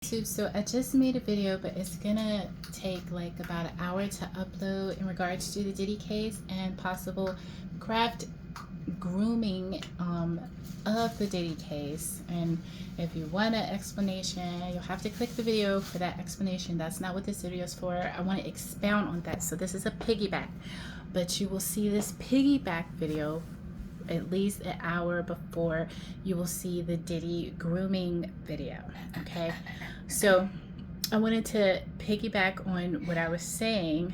So I just made a video, but it's gonna take like about an hour to upload in regards to the Diddy case and possible craft grooming of the Diddy case. And if you want an explanation, you'll have to click the video for that explanation. That's not what this video is for. I want to expound on that. So this is a piggyback, but you will see this piggyback video at least an hour before you will see the Diddy grooming video. Okay, so I wanted to piggyback on what I was saying,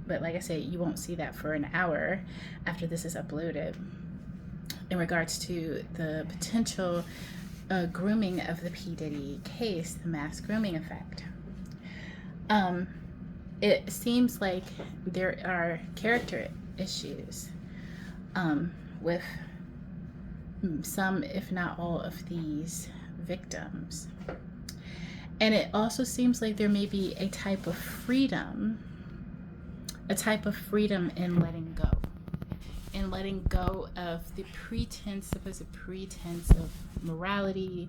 but like I said, you won't see that for an hour after this is uploaded in regards to the potential grooming of the P. Diddy case, the mass grooming effect. It seems like there are character issues with some, if not all, of these victims. And it also seems like there may be a type of freedom in letting go of the supposed pretense of morality,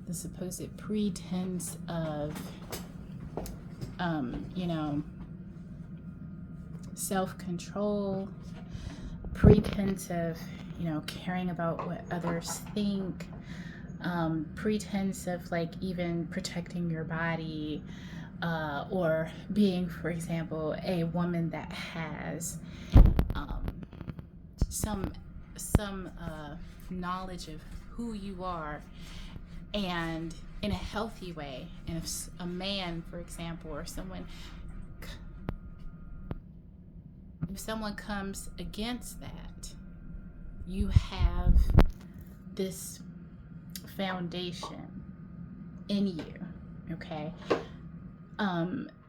the supposed pretense of, self-control, pretense of, caring about what others think, pretense of like even protecting your body, or being, for example, a woman that has some knowledge of who you are, and in a healthy way. And if a man, for example, or if someone comes against that, you have this foundation in you, okay,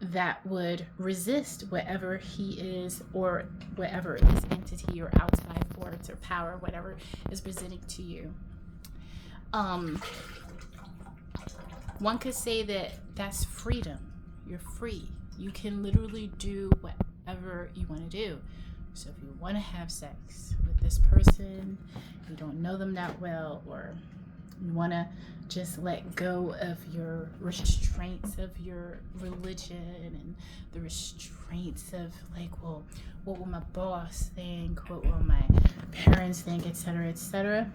that would resist whatever he is, or whatever this entity or outside force or power, whatever is presenting to you. One could say that that's freedom. You're free. You can literally do whatever you want to do. So if you want to have sex with this person, you don't know them that well, or you want to just let go of your restraints of your religion and the restraints of like, well, what will my boss think? What will my parents think, etc., etc.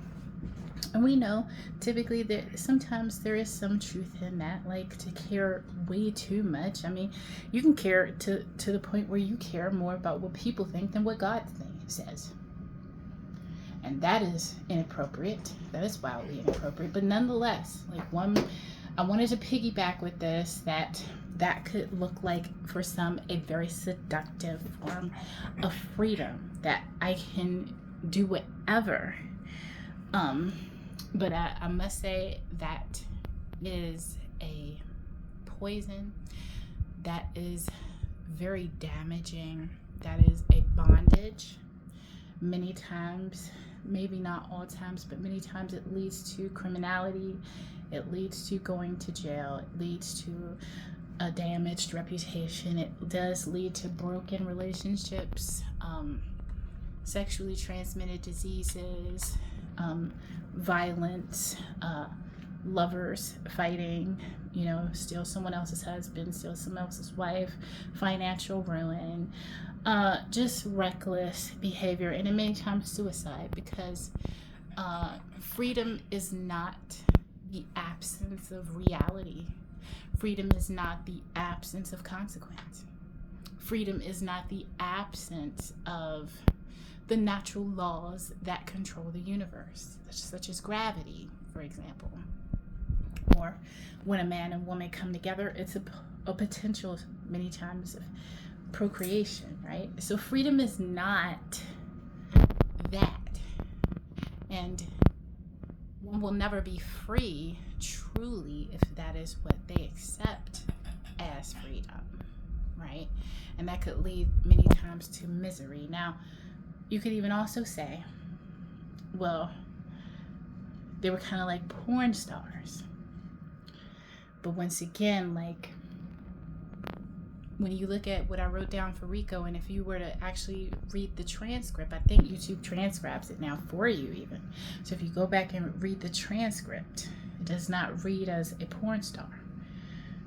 And we know typically that sometimes there is some truth in that, like to care way too much. I mean, you can care to the point where you care more about what people think than what God says. And that is inappropriate. That is wildly inappropriate. But nonetheless, I wanted to piggyback with this, that could look like for some a very seductive form of freedom, that I can do whatever. But I must say that is a poison. That is very damaging. That is a bondage. Many times, maybe not all times, but many times it leads to criminality. It leads to going to jail. It leads to a damaged reputation. It does lead to broken relationships, sexually transmitted diseases, violence, lovers fighting, steal someone else's husband, steal someone else's wife, financial ruin, just reckless behavior, and in many times suicide, because freedom is not the absence of reality. Freedom is not the absence of consequence. Freedom is not the absence of the natural laws that control the universe, such as gravity, for example. Or when a man and woman come together, it's a potential, many times, of procreation, right? So freedom is not that. And one will never be free, truly, if that is what they accept as freedom, right? And that could lead many times to misery. Now, you could even also say, well, they were kind of like porn stars. But once again, like, when you look at what I wrote down for Rico, and if you were to actually read the transcript, I think YouTube transcribes it now for you even. So if you go back and read the transcript, it does not read as a porn star.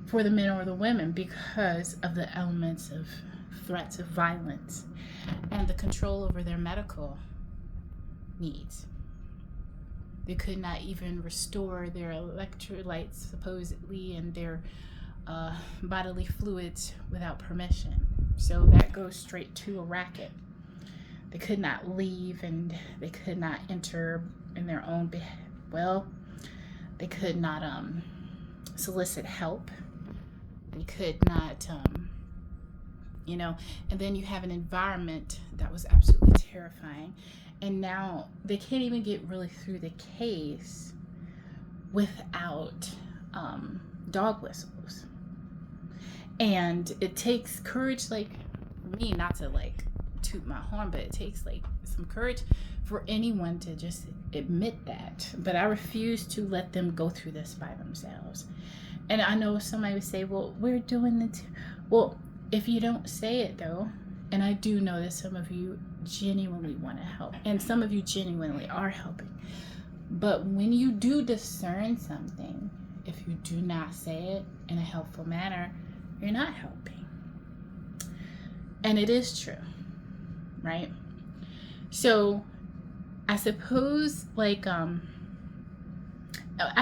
for the men or the women because of the elements of threats of violence and the control over their medical needs. They could not even restore their electrolytes, supposedly, and their bodily fluids without permission. So that goes straight to a racket. They could not leave, and they could not enter in their own they could not solicit help. They could not and then you have an environment that was absolutely terrifying. And now they can't even get really through the case without dog whistles. And it takes courage, like, for me, not to like toot my horn, but it takes like some courage for anyone to just admit that. But I refuse to let them go through this by themselves. And I know somebody would say, well, we're doing it. Well, if you don't say it though, and I do know that some of you genuinely want to help, and some of you genuinely are helping, but when you do discern something, if you do not say it in a helpful manner, you're not helping. And it is true, right? So I suppose, like, I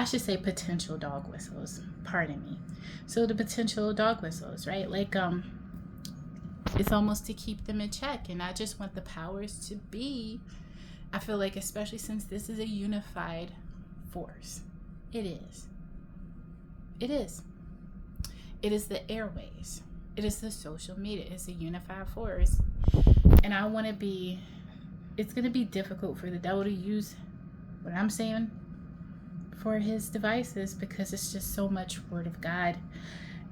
should say potential dog whistles, pardon me. So the potential dog whistles, right? Like, it's almost to keep them in check. And I just want the powers to be, I feel like, especially since this is a unified force. It is. It is. It is the airways. It is the social media. It's a unified force. And I want to be, it's going to be difficult for the devil to use what I'm saying for his devices, because it's just so much word of God.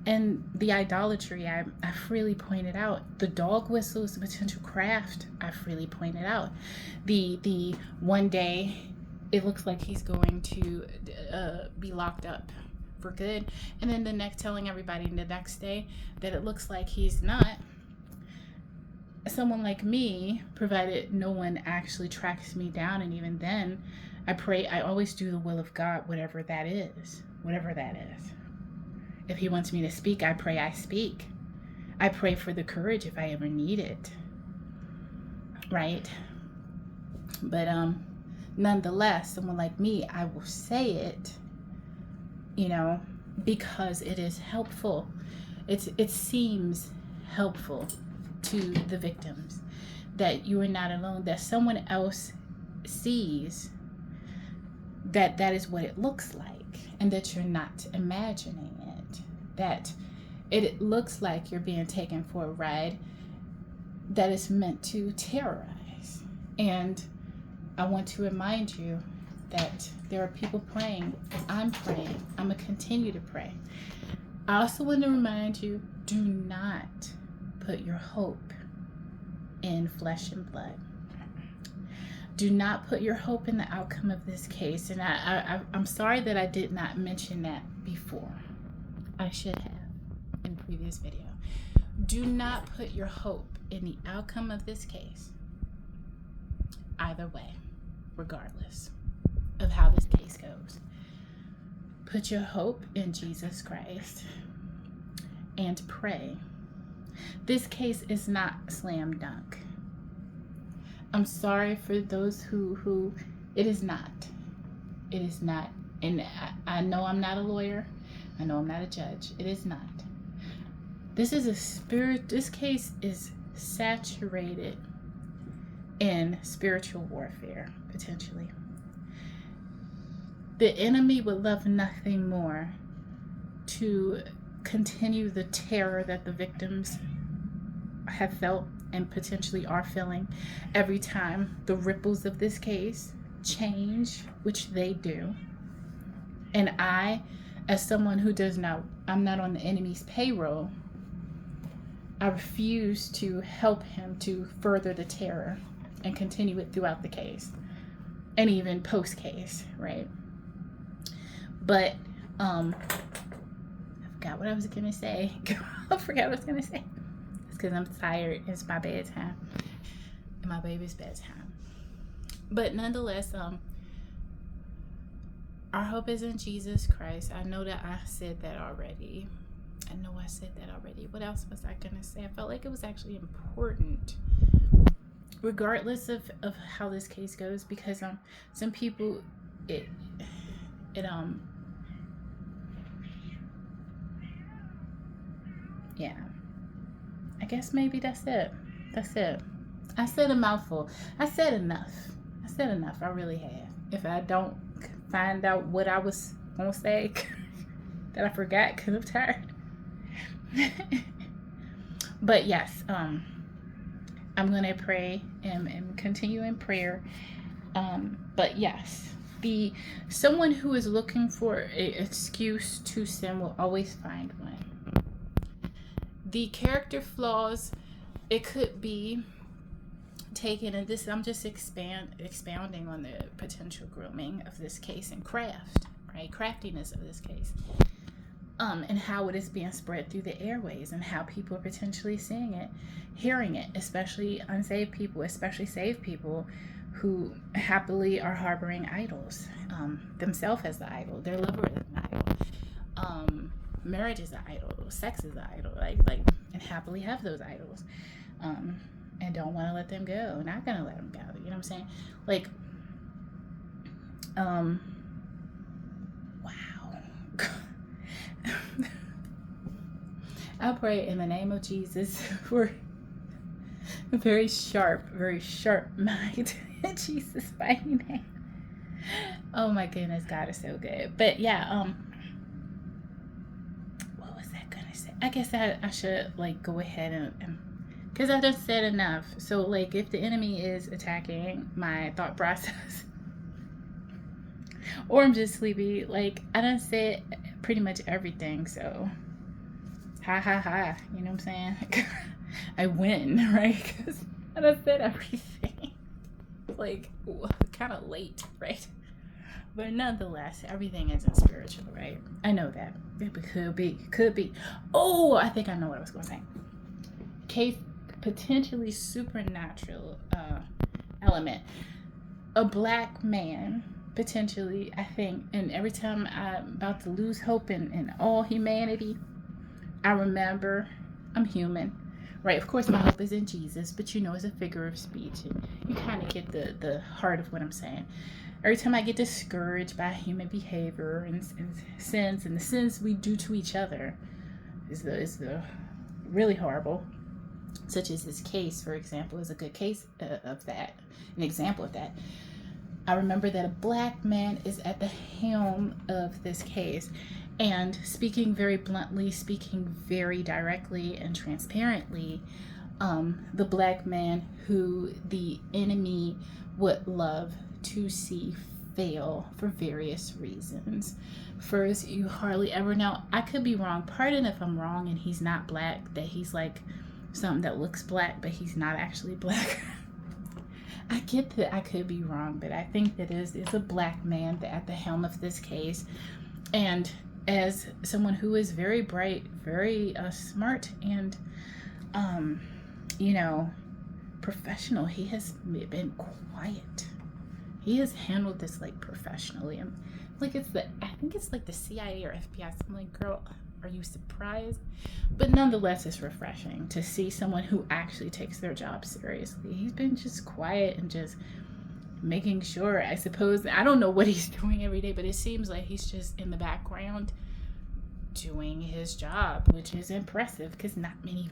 And the idolatry, I freely pointed out. The dog whistles, the potential craft, I freely pointed out. The one day it looks like he's going to be locked up for good, and then the next telling everybody the next day that it looks like he's not. Someone like me, provided no one actually tracks me down, and even then I always do the will of God, whatever that is. If he wants me to speak, I pray I speak. I pray for the courage if I ever need it, right? But nonetheless, someone like me, I will say it, because it is helpful. It seems helpful to the victims that you are not alone, that someone else sees that is what it looks like, and that you're not imagining it, that it looks like you're being taken for a ride that is meant to terrorize. And I want to remind you that there are people praying. I'm praying. I'm going to continue to pray. I also want to remind you, do not put your hope in flesh and blood. Do not put your hope in the outcome of this case. And I'm sorry that I did not mention that before. I should have in the previous video. Do not put your hope in the outcome of this case, either way, regardless of how this case goes. Put your hope in Jesus Christ and pray. This case is not slam dunk. I'm sorry for those who it is not. It is not. And I know I'm not a lawyer. I know I'm not a judge. It is not. This is a spirit. This case is saturated in spiritual warfare, potentially. The enemy would love nothing more to continue the terror that the victims have felt and potentially are feeling every time the ripples of this case change, which they do. And I, as someone who I'm not on the enemy's payroll, I refuse to help him to further the terror and continue it throughout the case and even post-case, right? But I forgot what I was gonna say. I forgot what I was gonna say. It's because I'm tired. It's my bedtime and my baby's bedtime. But nonetheless, our hope is in Jesus Christ. I know that I said that already, I know I said that already. What else was I gonna say? I felt like it was actually important, regardless of how this case goes, because some people it yeah, I guess maybe that's it. I said a mouthful. I said enough. I really have. If I don't find out what I was gonna say that I forgot because I'm tired. But yes, I'm gonna pray and continue in prayer. But yes, someone who is looking for an excuse to sin will always find one. The character flaws, it could be taken, and this I'm just expounding on the potential grooming of this case and craftiness of this case, and how it is being spread through the airways and how people are potentially seeing it, hearing it, especially unsaved people, especially saved people who happily are harboring idols, themselves as the idol, their lover as an idol, marriage is an idol, sex is an idol, like and happily have those idols, and don't want to let them go, not gonna let them go, you know what I'm saying? Like, wow. I pray in the name of Jesus for a very sharp mind in Jesus' mighty name. Oh my goodness, God is so good. But yeah, what was I gonna say? I guess I should like go ahead and because I just said enough. So like if the enemy is attacking my thought process or I'm just sleepy, like I done said pretty much everything, so ha, you know what I'm saying? I win, right? Because I done said everything. Like kind of late, right? But nonetheless, everything isn't spiritual, right? I know that. It could be. Oh, I think I know what I was going to say. Case potentially supernatural element. A black man, potentially, I think, and every time I'm about to lose hope in all humanity, I remember I'm human, right? Of course, my hope is in Jesus, but it's a figure of speech, and you kind of get the heart of what I'm saying. Every time I get discouraged by human behavior and sins, and the sins we do to each other is the really horrible, such as this case, for example, is a good case of that, an example of that. I remember that a black man is at the helm of this case, and speaking very bluntly, speaking very directly and transparently, the black man who the enemy would love to see fail for various reasons. First, you hardly ever know. I could be wrong. Pardon if I'm wrong and he's not black, that he's like something that looks black, but he's not actually black. I get that I could be wrong, but I think that is a black man at the helm of this case. And as someone who is very bright, very smart, and professional, he has been quiet. He has handled this like professionally. I think it's like the CIA or FBI. I'm like, girl, are you surprised? But nonetheless, it's refreshing to see someone who actually takes their job seriously. He's been just quiet and just making sure, I suppose, I don't know what he's doing every day, but it seems like he's just in the background doing his job, which is impressive because not many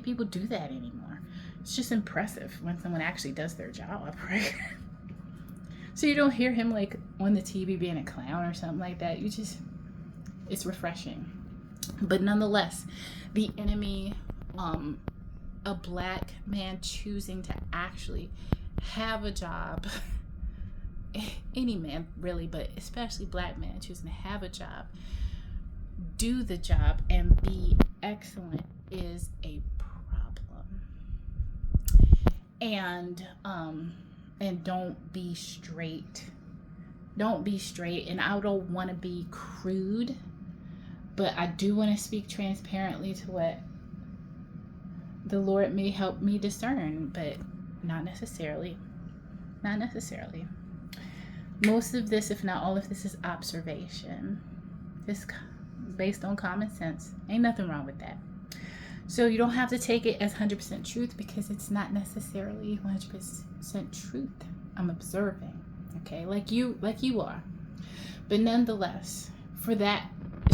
people do that anymore. It's just impressive when someone actually does their job, right? So you don't hear him like on the TV being a clown or something like that. It's refreshing. But nonetheless, the enemy, a black man choosing to actually have a job, any man really, but especially black man choosing to have a job, do the job, and be excellent is a problem. And don't be straight. And I don't want to be crude, but I do want to speak transparently to what the Lord may help me discern, but not necessarily. Most of this, if not all of this, is observation. based on common sense. Ain't nothing wrong with that. So you don't have to take it as 100% truth, because it's not necessarily 100% truth. I'm observing, okay, like you are. But nonetheless, for that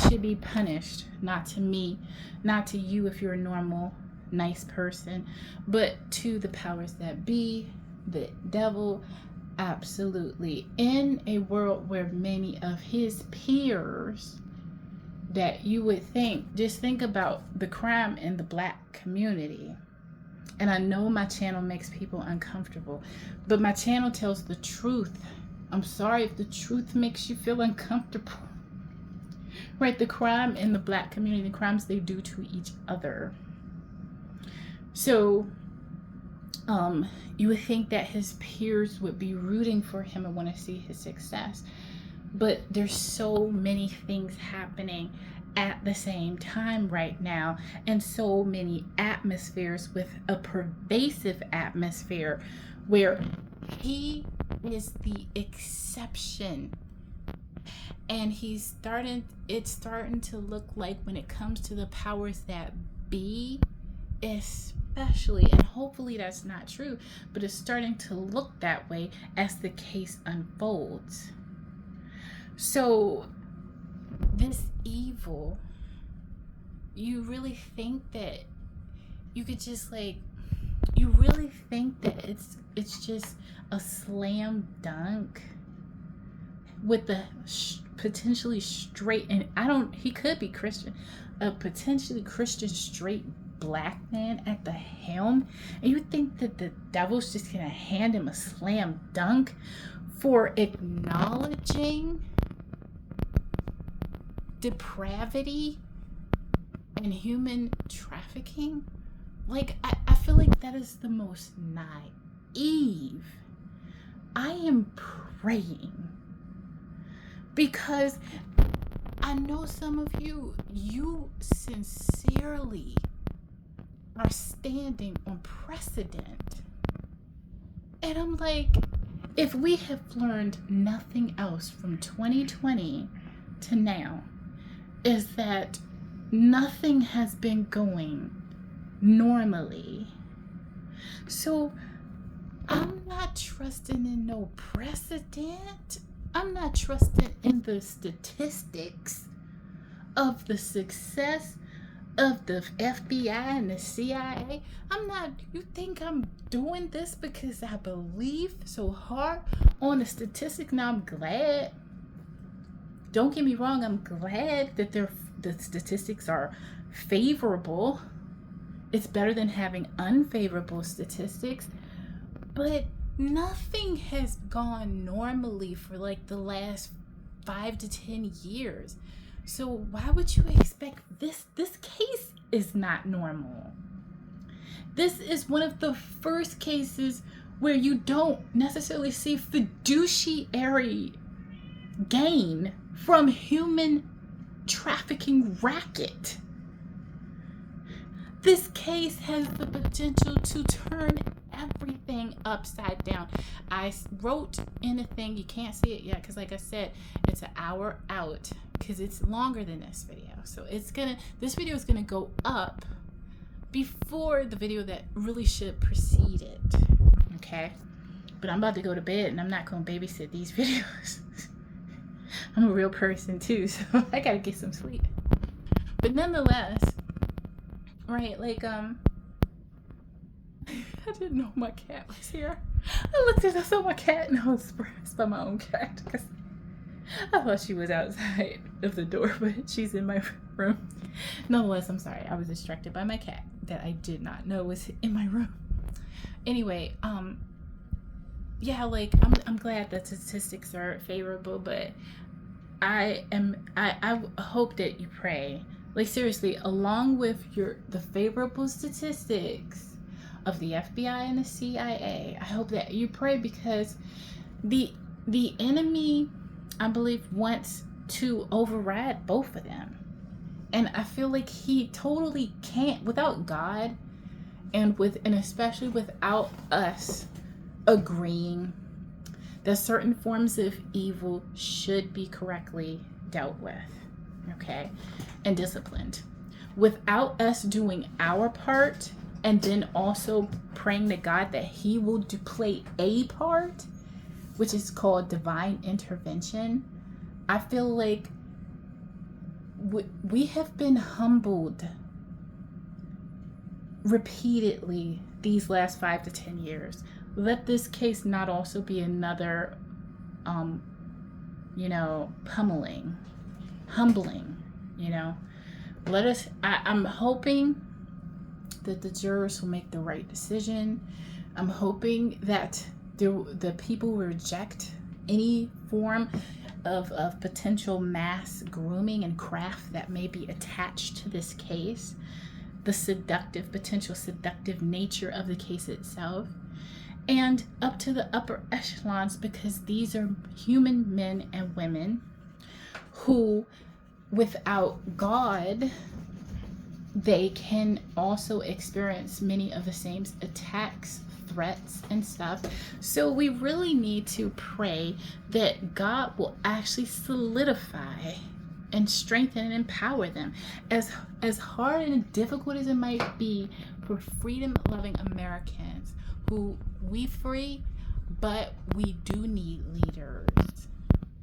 should be punished, not to me, not to you if you're a normal, nice person, but to the powers that be, the devil. Absolutely. In a world where many of his peers that you would think, just think about the crime in the Black community. And I know my channel makes people uncomfortable, but my channel tells the truth. I'm sorry if the truth makes you feel uncomfortable. Right? The crime in the Black community, the crimes they do to each other. So, you would think that his peers would be rooting for him and want to see his success. But there's so many things happening at the same time right now, and so many atmospheres, with a pervasive atmosphere where he is the exception. And it's starting to look like, when it comes to the powers that be, especially, and hopefully that's not true, but it's starting to look that way as the case unfolds. So this evil, you really think that you could just you really think that it's just a slam dunk with the potentially straight, and he could be Christian, a potentially Christian straight Black man at the helm, and you think that the devil's just gonna hand him a slam dunk for acknowledging depravity and human trafficking? I feel like that is the most naive. I am praying, because I know some of you sincerely are standing on precedent. And I'm like, if we have learned nothing else from 2020 to now, is that nothing has been going normally. So I'm not trusting in no precedent. I'm not trusting in the statistics of the success of the FBI and the CIA. You think I'm doing this because I believe so hard on the statistics? Now I'm glad. Don't get me wrong, I'm glad that the statistics are favorable. It's better than having unfavorable statistics. But nothing has gone normally for the last 5 to 10 years. So why would you expect this? This case is not normal. This is one of the first cases where you don't necessarily see fiduciary gain from human trafficking racket. This case has the potential to turn everything upside down. I wrote in a thing, you can't see it yet because like I said, it's an hour out because it's longer than this video. So this video is gonna go up before the video that really should precede it. Okay? But I'm about to go to bed and I'm not gonna babysit these videos. I'm a real person too, so I gotta get some sleep. But nonetheless, right, I didn't know my cat was here. I looked at I saw my cat and I was surprised by my own cat because I thought she was outside of the door, but she's in my room. Nonetheless, I'm sorry. I was distracted by my cat that I did not know was in my room. Anyway, yeah, I'm glad that statistics are favorable, but I hope that you pray. Seriously, along with the favorable statistics of the FBI and the CIA, I hope that you pray, because the enemy, I believe, wants to override both of them. And I feel like he totally can't without God and especially without us agreeing that certain forms of evil should be correctly dealt with. okay, and disciplined. Without us doing our part and then also praying to God that he will play a part, which is called divine intervention, I feel like we have been humbled repeatedly these last 5 to 10 years. Let this case not also be another, humbling, Let us, I'm hoping that the jurors will make the right decision. I'm hoping that the people will reject any form of potential mass grooming and craft that may be attached to this case, the potential seductive nature of the case itself, and up to the upper echelons, because these are human men and women who, without God, they can also experience many of the same attacks, threats, and stuff. So we really need to pray that God will actually solidify and strengthen and empower them. As hard and difficult as it might be for freedom-loving Americans who we free, but we do need leaders.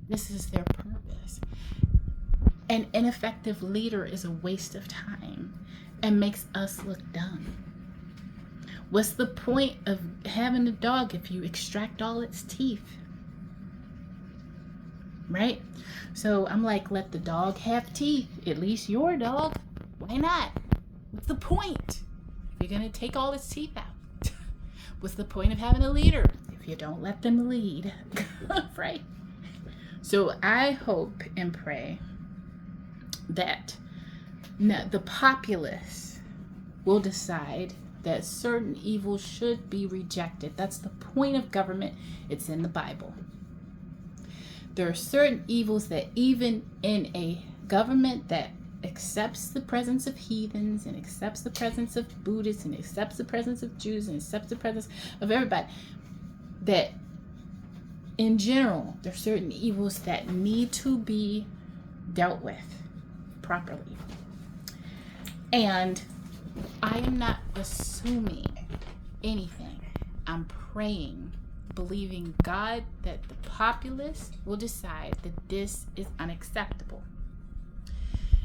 This is their purpose. An ineffective leader is a waste of time and makes us look dumb. What's the point of having a dog if you extract all its teeth? Right? So I'm like, let the dog have teeth. At least your dog. Why not? What's the point if you're going to take all its teeth out? What's the point of having a leader if you don't let them lead? Right? So I hope and pray that the populace will decide that certain evils should be rejected. That's the point of government. It's in the Bible. There are certain evils that even in a government that accepts the presence of heathens and accepts the presence of Buddhists and accepts the presence of Jews and accepts the presence of everybody, that in general, there are certain evils that need to be dealt with properly. And I am not assuming anything. I'm praying, believing God that the populace will decide that this is unacceptable.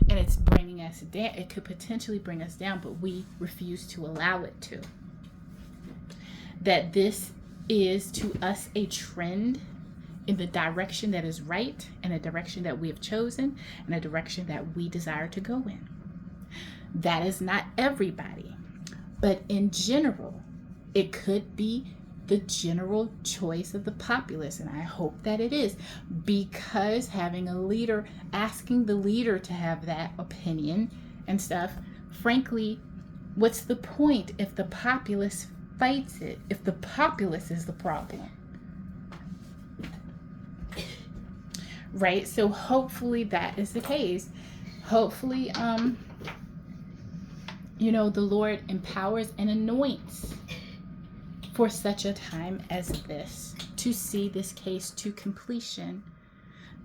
And it's bringing us down. It could potentially bring us down, but we refuse to allow it to. That this is to us a trend in the direction that is right, and a direction that we have chosen, and a direction that we desire to go in. That is not everybody, but in general, it could be the general choice of the populace, and I hope that it is, because having a leader, asking the leader to have that opinion and stuff, frankly, what's the point if the populace fights it, if the populace is the problem? Right? So hopefully that is the case. Hopefully, the Lord empowers and anoints for such a time as this, to see this case to completion,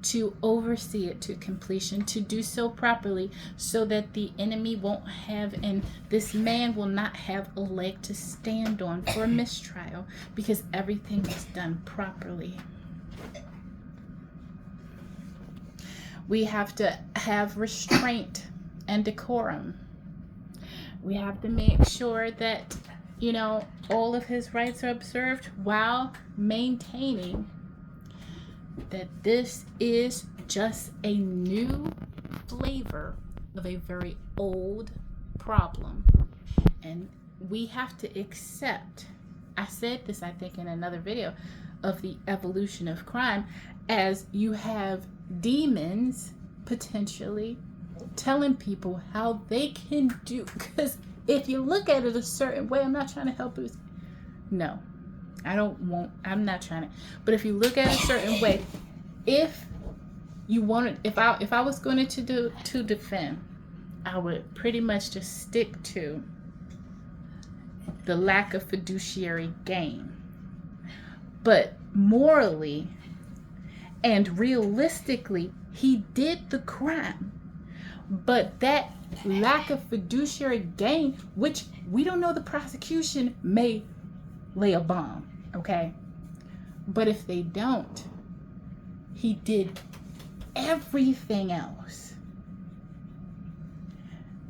to oversee it to completion, to do so properly, so that the enemy won't have, and this man will not have a leg to stand on for a mistrial, because everything was done properly. We have to have restraint and decorum. We have to make sure that, all of his rights are observed while maintaining that this is just a new flavor of a very old problem. And we have to accept, I said this, I think, in another video, of the evolution of crime, as you have demons potentially telling people how they can do, because if you look at it a certain way, I'm not trying to help you. No, I'm not trying to. But if you look at it a certain way, if you wanted, if I was going to defend, I would pretty much just stick to the lack of fiduciary gain. But morally and realistically, he did the crime. But that lack of fiduciary gain, which we don't know, the prosecution may lay a bomb, okay? But if they don't, he did everything else.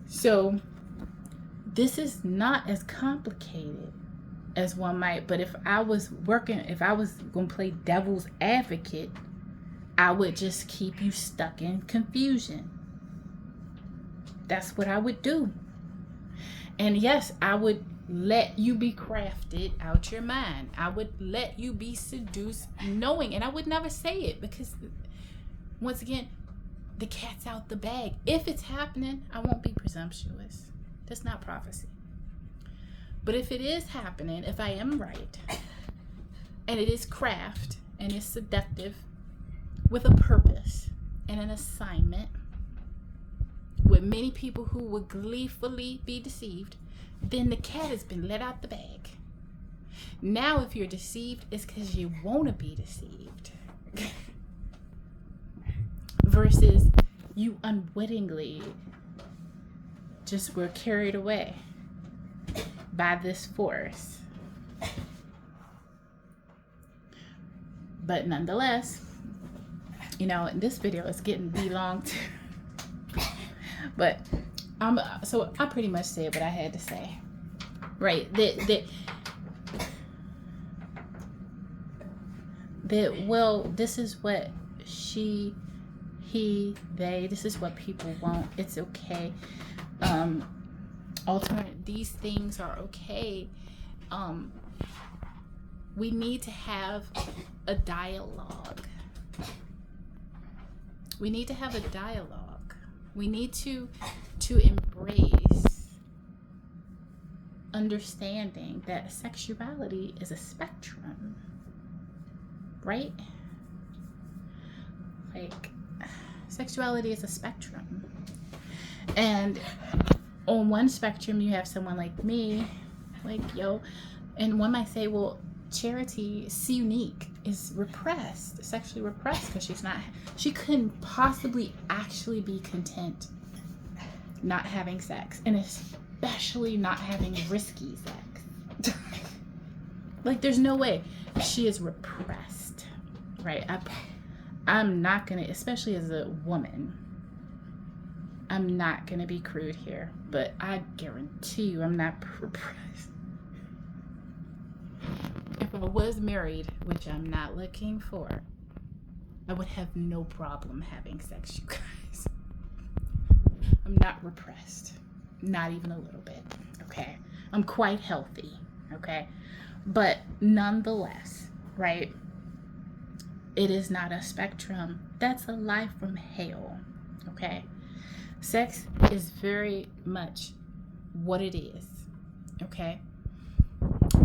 So this is not as complicated as one might, but if I was going to play devil's advocate, I would just keep you stuck in confusion. That's what I would do. And yes, I would let you be crafted out your mind. I would let you be seduced knowing, and I would never say it because, once again, the cat's out the bag. If it's happening, I won't be presumptuous. That's not prophecy. But if it is happening, if I am right, and it is craft, and it's seductive, with a purpose and an assignment, with many people who would gleefully be deceived, then the cat has been let out the bag. Now, if you're deceived, it's because you want to be deceived. Versus you unwittingly just were carried away by this force. But nonetheless, this video is getting long too. But I pretty much said what I had to say, right? Well, this is what this is what people want. It's okay. These things are okay. We need to have a dialogue. We need to have a dialogue. We need to embrace understanding that sexuality is a spectrum, right? Like, sexuality is a spectrum. And on one spectrum, you have someone like me, and one might say, well, Charity Unique is repressed, sexually repressed, because she couldn't possibly actually be content not having sex, and especially not having risky sex. Like, there's no way. She is repressed, right? I'm not gonna, especially as a woman, I'm not gonna be crude here, but I guarantee you I'm not repressed. If I was married, which I'm not looking for, I would have no problem having sex, you guys. I'm not repressed. Not even a little bit, okay? I'm quite healthy, okay? But nonetheless, right? It is not a spectrum. That's a life from hell, okay? Sex is very much what it is, okay?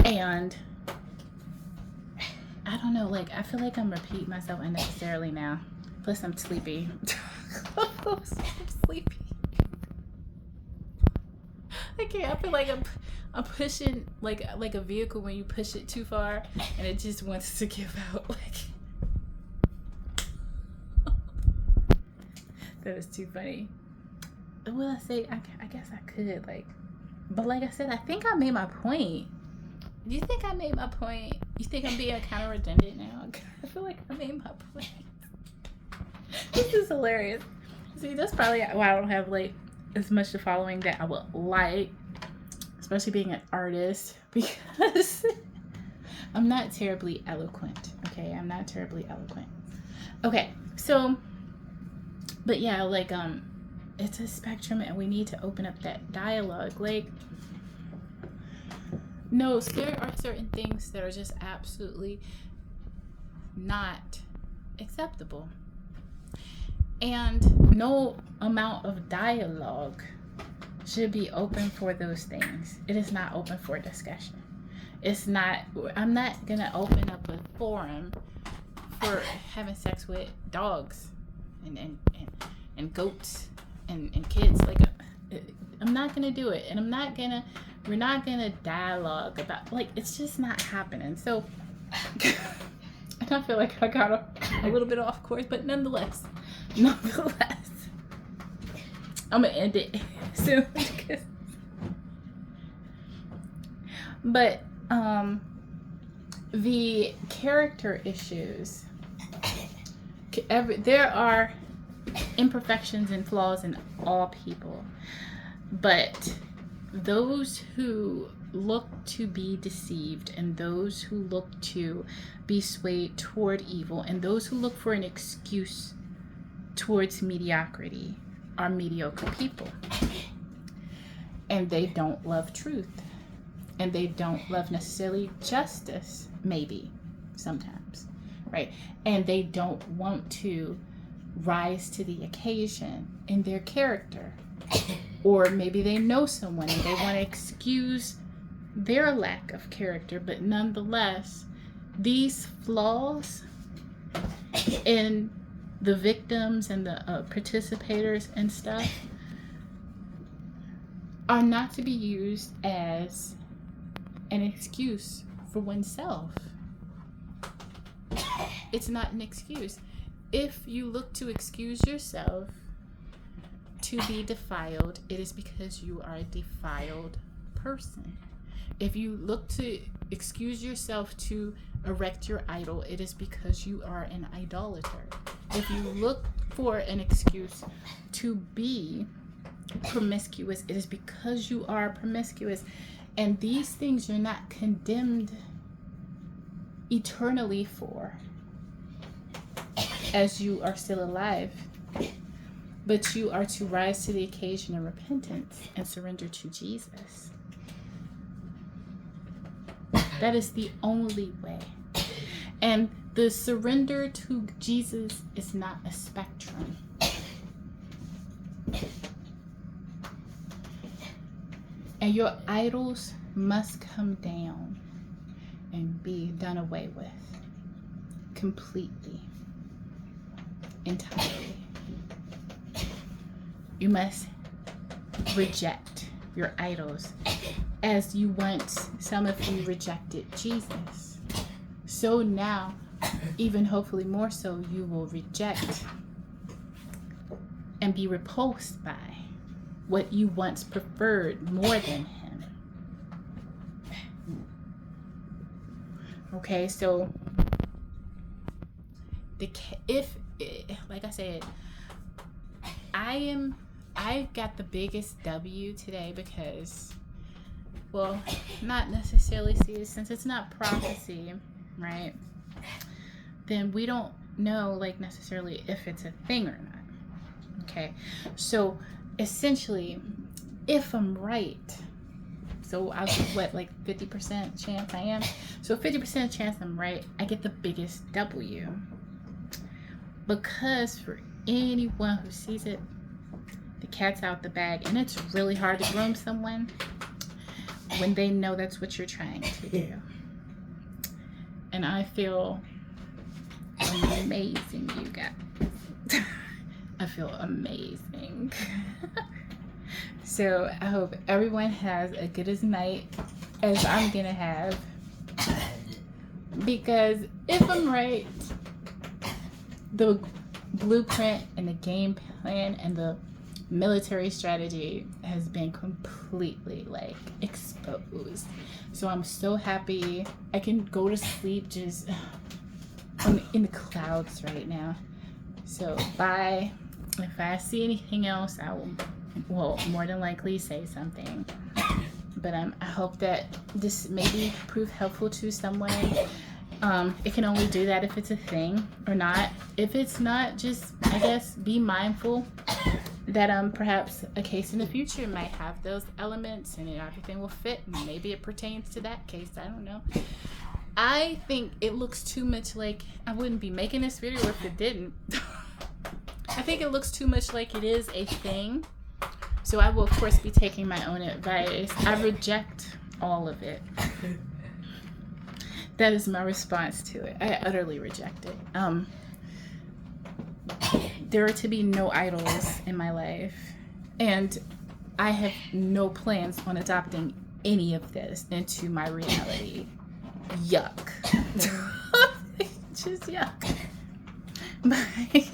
And I don't know, I feel like I'm repeating myself unnecessarily now. Plus, I'm sleepy. I'm sleepy. I can't. I feel like I'm pushing like a vehicle when you push it too far and it just wants to give out. That was too funny. Will I say? I guess I could but like I said, I think I made my point. Do you think I made my point? You think I'm being kind of redundant now? I feel like I made my point. This is hilarious. See, that's probably why I don't have as much the following that I would like, especially being an artist, because I'm not terribly eloquent. Okay, I'm not terribly eloquent. Okay, so, but yeah, it's a spectrum, and we need to open up that dialogue. No, there are certain things that are just absolutely not acceptable. And no amount of dialogue should be open for those things. It is not open for discussion. I'm not going to open up a forum for having sex with dogs and goats and kids. I'm not going to do it. And we're not going to dialogue about, it's just not happening. So, and I feel like I got a little bit off course, but nonetheless, I'm gonna end it soon. But the character issues, there are imperfections and flaws in all people, but those who look to be deceived, and those who look to be swayed toward evil, and those who look for an excuse towards mediocrity are mediocre people. And they don't love truth, and they don't love necessarily justice, maybe sometimes, right? And they don't want to rise to the occasion in their character, or maybe they know someone and they want to excuse their lack of character, but nonetheless, these flaws in the victims and the participators and stuff are not to be used as an excuse for oneself. It's not an excuse. If you look to excuse yourself to be defiled, it is because you are a defiled person. If you look to excuse yourself to erect your idol, it is because you are an idolater. If you look for an excuse to be promiscuous, it is because you are promiscuous. And these things you're not condemned eternally for, as you are still alive, but you are to rise to the occasion in repentance and surrender to Jesus. That is the only way. And the surrender to Jesus is not a spectrum. And your idols must come down and be done away with completely, entirely. You must reject your idols as you once, some of you, rejected Jesus. So now, even hopefully more so, you will reject and be repulsed by what you once preferred more than him. Okay, so like I said, I got the biggest W today because, well, not necessarily see it, since it's not prophecy, right? Then we don't know, like, necessarily if it's a thing or not. Okay, so essentially, if I'm right, so I was what, like 50% chance I am. So 50% chance I'm right, I get the biggest W. Because for anyone who sees it, the cat's out the bag, and it's really hard to groom someone when they know that's what you're trying to do. And I feel amazing, you guys. I feel amazing. So I hope everyone has as good a night as I'm gonna have, because if I'm right, the blueprint and the game plan and the military strategy has been completely, like, exposed. So I'm so happy. I can go to sleep just in the clouds right now. So bye. If I see anything else, I will more than likely say something. But I hope that this maybe prove helpful to someone. It can only do that if it's a thing or not. If it's not, just, I guess, be mindful that perhaps a case in the future might have those elements and everything will fit. Maybe it pertains to that case. I don't know. I think it looks too much like I wouldn't be making this video if it didn't. I think it looks too much like it is a thing. So I will, of course, be taking my own advice. I reject all of it. That is my response to it. I utterly reject it. There are to be no idols in my life. And I have no plans on adopting any of this into my reality. Yuck. Just yuck. Bye.